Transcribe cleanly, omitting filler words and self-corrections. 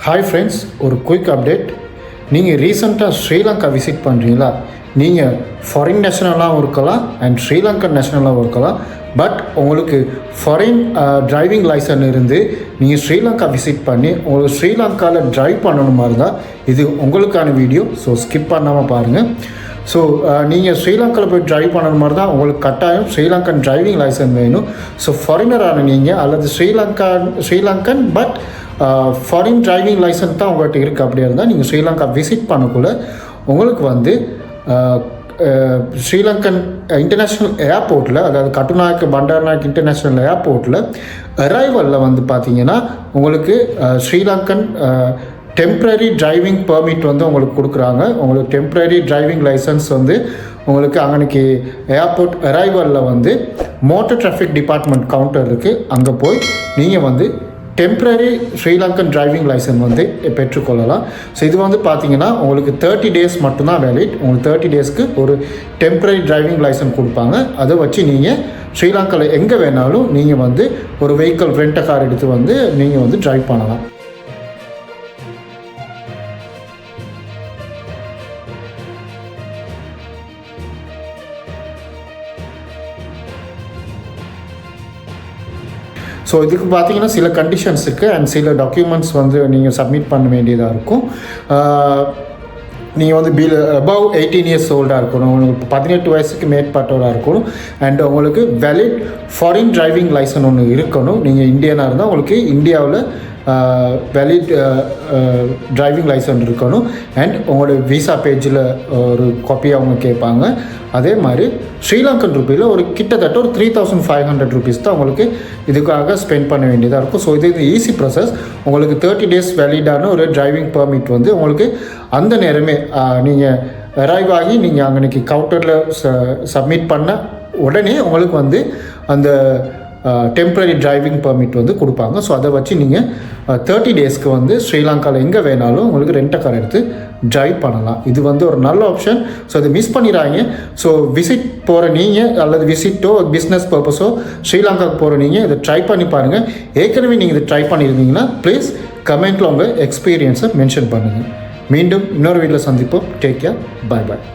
Hi friends, ஒரு quick update. நீங்கள் ரீசெண்டாக ஸ்ரீலங்கா விசிட் பண்ணுறீங்களா? நீங்கள் ஃபாரின் நேஷனலாகவும் இருக்கலாம் அண்ட் ஸ்ரீலங்கன் நேஷனலாகவும் இருக்கலாம். பட் உங்களுக்கு ஃபாரின் டிரைவிங் லைசன் இருந்து நீங்கள் ஸ்ரீலங்கா விசிட் பண்ணி உங்களுக்கு ஸ்ரீலங்காவில் ட்ரைவ் பண்ணணும் மாதிரி தான் இது உங்களுக்கான வீடியோ. ஸோ ஸ்கிப் பண்ணாமல் பாருங்கள். ஸோ நீங்கள் ஸ்ரீலங்காவில் போய் ட்ரைவ் பண்ணுற மாதிரி தான் உங்களுக்கு கட்டாயம் ஸ்ரீலங்கன் டிரைவிங் லைசன் வேணும். ஸோ ஃபாரினரான நீங்கள் அல்லது Sri Lankan but foreign driving licence தான் உங்கள்கிட்ட இருக்குது. அப்படியா இருந்தால் நீங்கள் ஸ்ரீலங்கா விசிட் பண்ணக்குள்ள உங்களுக்கு வந்து ஸ்ரீலங்கன் இன்டர்நேஷ்னல் ஏர்போர்ட்டில், அதாவது கட்டுநாயக்க பண்டாரநாயக் இன்டர்நேஷ்னல் ஏர்போர்ட்டில் அரைவலில் வந்து பார்த்தீங்கன்னா உங்களுக்கு ஸ்ரீலங்கன் டெம்ப்ரரி டிரைவிங் பெர்மிட் வந்து உங்களுக்கு கொடுக்குறாங்க. உங்களுக்கு டெம்ப்ரரி டிரைவிங் லைசன்ஸ் வந்து உங்களுக்கு அன்றைக்கி ஏர்போர்ட் அரைவலில் வந்து மோட்டர் டிராஃபிக் டிபார்ட்மெண்ட் கவுண்டர் இருக்குது. அங்கே போய் நீங்கள் வந்து டெம்ப்ரரி ஸ்ரீலங்கன் டிரைவிங் லைசன்ஸ் வந்து பெற்றுக்கொள்ளலாம். ஸோ இது வந்து பார்த்தீங்கன்னா உங்களுக்கு 30 days மட்டும்தான் வேலிட். உங்களுக்கு 30 daysக்கு ஒரு டெம்ப்ரரி டிரைவிங் லைசன்ஸ் கொடுப்பாங்க. அதை வச்சு நீங்கள் ஸ்ரீலங்காவில் எங்கே வேணாலும் நீங்கள் வந்து ஒரு வெஹிக்கிள் ரெண்ட் கார் எடுத்து வந்து நீங்கள் வந்து டிரைவ் பண்ணலாம். ஸோ இதுக்கு பார்த்தீங்கன்னா சில கண்டிஷன்ஸ் இருக்குது அண்ட் சில டாக்குமெண்ட்ஸ் வந்து நீங்கள் சப்மிட் பண்ண வேண்டியதாக இருக்கும். நீங்கள் வந்து அபவ் 18 years ஓல்டாக இருக்கணும், உங்களுக்கு 18 வயசுக்கு மேற்பட்டவராக இருக்கணும் அண்ட் உங்களுக்கு வேலிட் ஃபாரின் டிரைவிங் லைசன்ஸ் ஒன்று இருக்கணும். நீங்கள் இந்தியனாக இருந்தால் உங்களுக்கு இந்தியாவில் வேலிட் டிரைவிங் லைசன்ஸ் இருக்கணும் அண்ட் உங்களோட விசா பேஜில் ஒரு காப்பி அவங்க கேட்பாங்க. அதே மாதிரி ஸ்ரீலங்கன் ருப்பியில் ஒரு கிட்டத்தட்ட ஒரு 3500 rupees தான் உங்களுக்கு இதுக்காக ஸ்பெண்ட் பண்ண வேண்டியதாக இருக்கும். ஸோ இது ஈஸி ப்ராசஸ். உங்களுக்கு 30 days வேலிடான ஒரு டிரைவிங் பெர்மிட் வந்து உங்களுக்கு அந்த நேரமே நீங்கள் அரைவ் ஆகி நீங்கள் அன்றைக்கி கவுண்டரில் சப்மிட் பண்ண உடனே உங்களுக்கு வந்து அந்த டெம்ப்ரரி டிரைவிங் பெர்மிட் வந்து கொடுப்பாங்க. ஸோ அதை வச்சு நீங்கள் 30 daysக்கு வந்து ஸ்ரீலங்காவில் எங்கே வேணாலும் உங்களுக்கு ரெண்ட் கார் எடுத்து ட்ரைவ் பண்ணலாம். இது வந்து ஒரு நல்ல ஆப்ஷன். ஸோ அதை மிஸ் பண்ணிடுறாங்க. ஸோ விசிட் போகிற நீங்கள் அல்லது விசிட்டோ பிஸ்னஸ் பர்பஸோ ஸ்ரீலங்காவுக்கு போகிற நீங்கள் இதை ட்ரை பண்ணி பாருங்கள். ஏற்கனவே நீங்கள் இதை ட்ரை பண்ணியிருந்தீங்கன்னா ப்ளீஸ் கமெண்ட்டில் உங்கள் எக்ஸ்பீரியன்ஸை மென்ஷன் பண்ணுங்கள். மீண்டும் இன்னொரு வீட்டில் சந்திப்போம். Take care. பாய் பாய்.